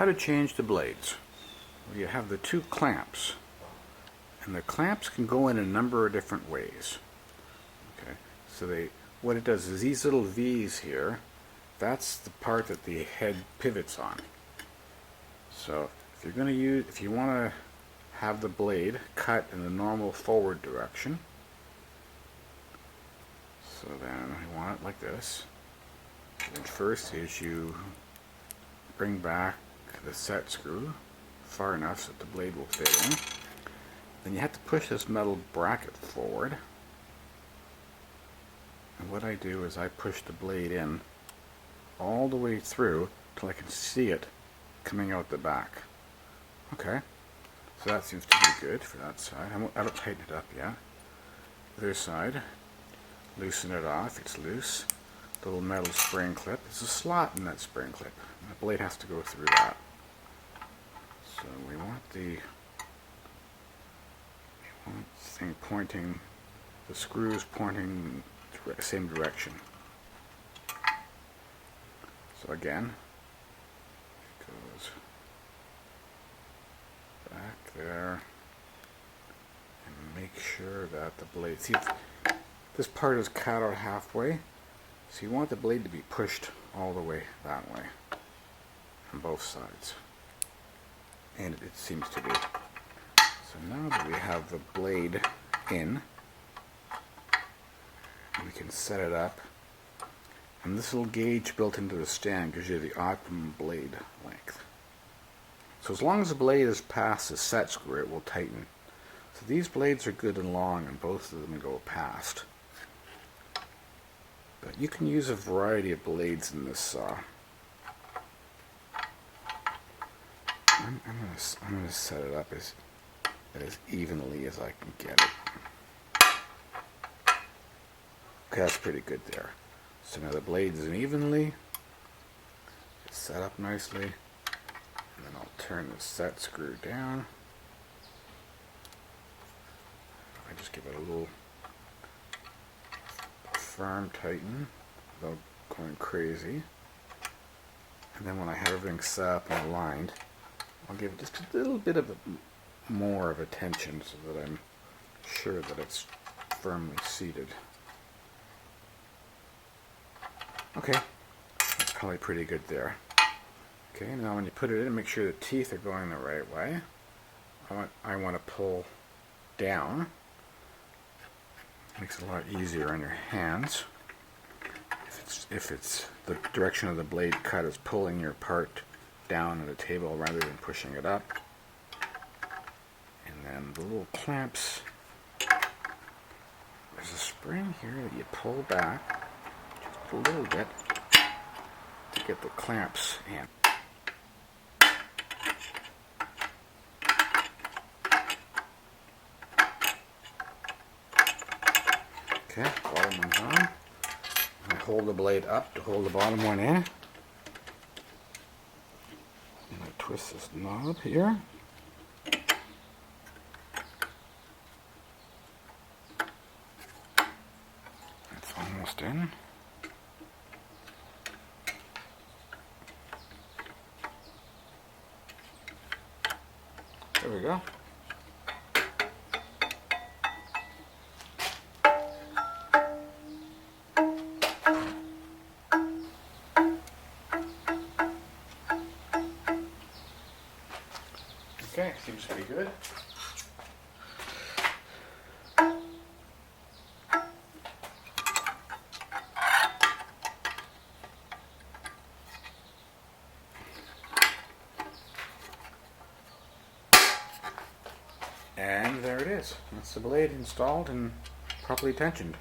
how to change the blades. Well, you have the two clamps, and the clamps can go in a number of different ways. Okay, so what it does is these little V's here, that's the part that the head pivots on. So if you want to have the blade cut in the normal forward direction, so then you want it like this. And first is you bring back the set screw far enough so that the blade will fit in. Then you have to push this metal bracket forward. And what I do is I push the blade in all the way through till I can see it coming out the back. Okay, so that seems to be good for that side. I don't tighten it up yet. Other side, loosen it off. It's loose. Little metal spring clip. There's a slot in that spring clip. The blade has to go through that. So we want the thing pointing, the screws pointing the same direction. So again, it goes back there, and make sure that the blade, see, this part is cut out halfway, so you want the blade to be pushed all the way that way on both sides, and it seems to be. So now that we have the blade in, we can set it up, and this little gauge built into the stand gives you the optimum blade length. So as long as the blade is past the set screw, it will tighten. So these blades are good and long, and both of them go past. But you can use a variety of blades in this saw. I'm gonna set it up as evenly as I can get it. Okay, that's pretty good there. So now the blade is evenly, it's set up nicely, and then I'll turn the set screw down. I just give it a little firm tighten without going crazy. And then when I have everything set up and aligned, I'll give it just a little bit of more of a tension so that I'm sure that it's firmly seated. Okay, that's probably pretty good there. Okay, now when you put it in, make sure the teeth are going the right way. I want to pull down. Makes it a lot easier on your hands. If it's the direction of the blade cut is pulling your part down at a table rather than pushing it up. And then the little clamps, there's a spring here that you pull back just a little bit to get the clamps in. Okay, bottom one's on. I hold the blade up to hold the bottom one in. And I twist this knob here. It's almost in. There we go. Okay, seems to be good. And there it is. That's the blade installed and properly tensioned.